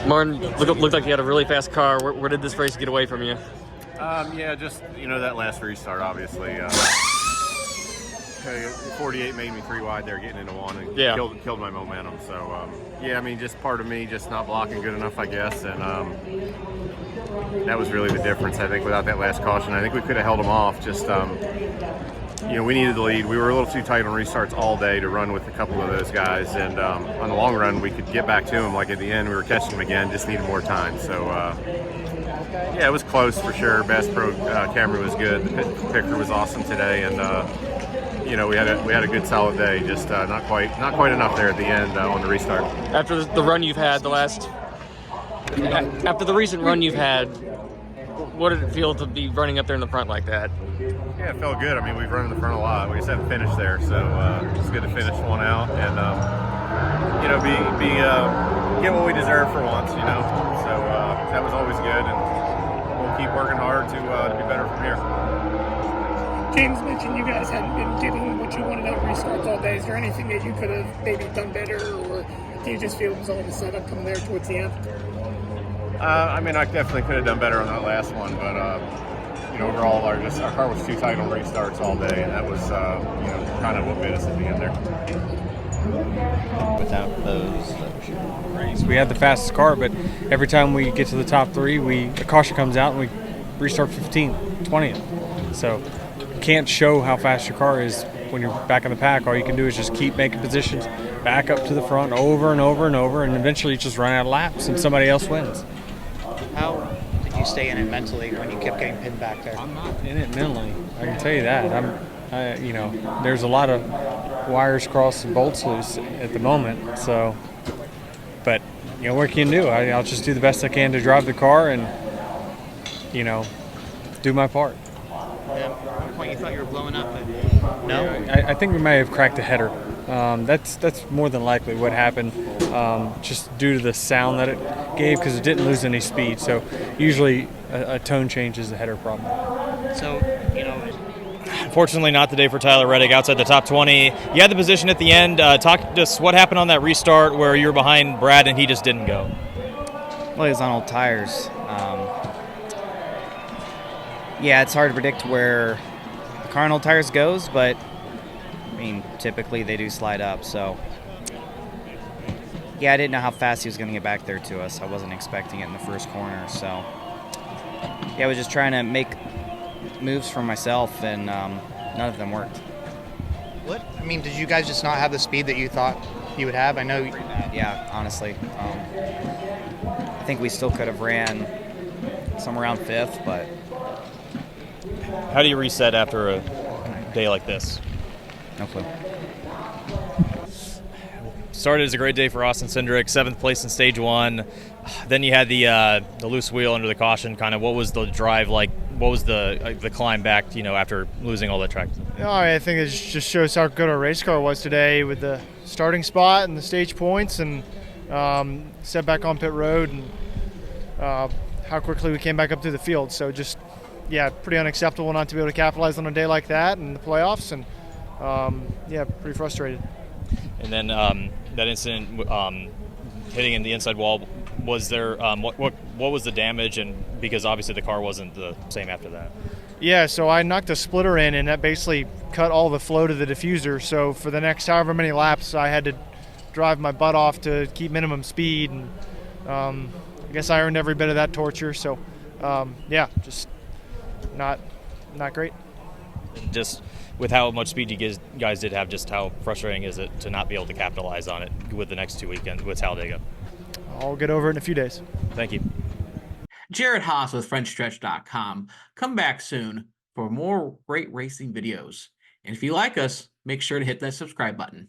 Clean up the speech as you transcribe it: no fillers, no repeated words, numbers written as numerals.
Martin, looked like you had a really fast car. Where did this race get away from you? Yeah, just that last restart, obviously. 48 made me 3 wide there, getting into one, and killed my momentum. So yeah, I mean, just part of me just not blocking good enough, I guess, and that was really the difference. I think without that last caution, I think we could have held them off. Just we needed the lead. We were a little too tight on restarts all day to run with a couple of those guys, and on the long run, we could get back to them. Like at the end, we were catching them again, just needed more time. So yeah, it was close for sure. Bass Pro Camry was good. The picker was awesome today, and we had a good solid day. Just not quite enough there at the end on the restart. After the run you've had, after the recent run you've had, what did it feel to be running up there in the front like that? Yeah, it felt good. I mean, we've run in the front a lot. We just haven't finished there, so it's good to finish one out and get what we deserve for once. So that was always good, and we'll keep working hard to be better from here. James mentioned you guys hadn't been getting what you wanted out of restarts all day. Is there anything that you could have maybe done better, or do you just feel it was all the setup coming there towards the end? I mean, I definitely could have done better on that last one, but overall, our car was too tight on restarts all day, and that was kind of what bit us at the end there. Without those race, we had the fastest car, but every time we get to the top three, a caution comes out and we restart 15th, 20th. So you can't show how fast your car is when you're back in the pack. All you can do is just keep making positions back up to the front over and over and over, and eventually you just run out of laps and somebody else wins. How did you stay in it mentally when you kept getting pinned back there? I'm not in it mentally. I can tell you that. There's a lot of wires crossed and bolts loose at the moment. So, but what can you do? I'll just do the best I can to drive the car and do my part. At one point you thought you were blowing up, but no. Yeah, I think we may have cracked a header. That's more than likely what happened, just due to the sound that it gave, because it didn't lose any speed. So usually a tone change is a header problem. So, Unfortunately, not the day for Tyler Reddick outside the top 20. You had the position at the end. Talk to us what happened on that restart where you were behind Brad and he just didn't go. Well, he was on old tires. Yeah, it's hard to predict where the car on old tires goes, but I mean, typically they do slide up. So, yeah, I didn't know how fast he was going to get back there to us. I wasn't expecting it in the first corner. So, yeah, I was just trying to make moves for myself, and none of them worked. Did you guys just not have the speed that you thought you would have? I know. Yeah, honestly. I think we still could have ran somewhere around 5th, but. How do you reset after a day like this? No clue. Started as a great day for Austin Cindric, 7th place in stage 1. Then you had the loose wheel under the caution. Kind of, what was the drive like? What was the climb back? After losing all that track. I think it just shows how good our race car was today with the starting spot and the stage points, and set back on pit road, and how quickly we came back up through the field. So just, yeah, pretty unacceptable not to be able to capitalize on a day like that in the playoffs, and yeah, pretty frustrated. And then that incident hitting in the inside wall, was there what was the damage? And because obviously the car wasn't the same after that. Yeah, so I knocked a splitter in, and that basically cut all the flow to the diffuser. So for the next however many laps, I had to drive my butt off to keep minimum speed, and I guess I earned every bit of that torture. So yeah, just not great. Just with how much speed you guys did have, just how frustrating is it to not be able to capitalize on it with the next 2 weekends with Talladega? I'll get over it in a few days. Thank you. Jared Haas with Frontstretch.com. Come back soon for more great racing videos. And if you like us, make sure to hit that subscribe button.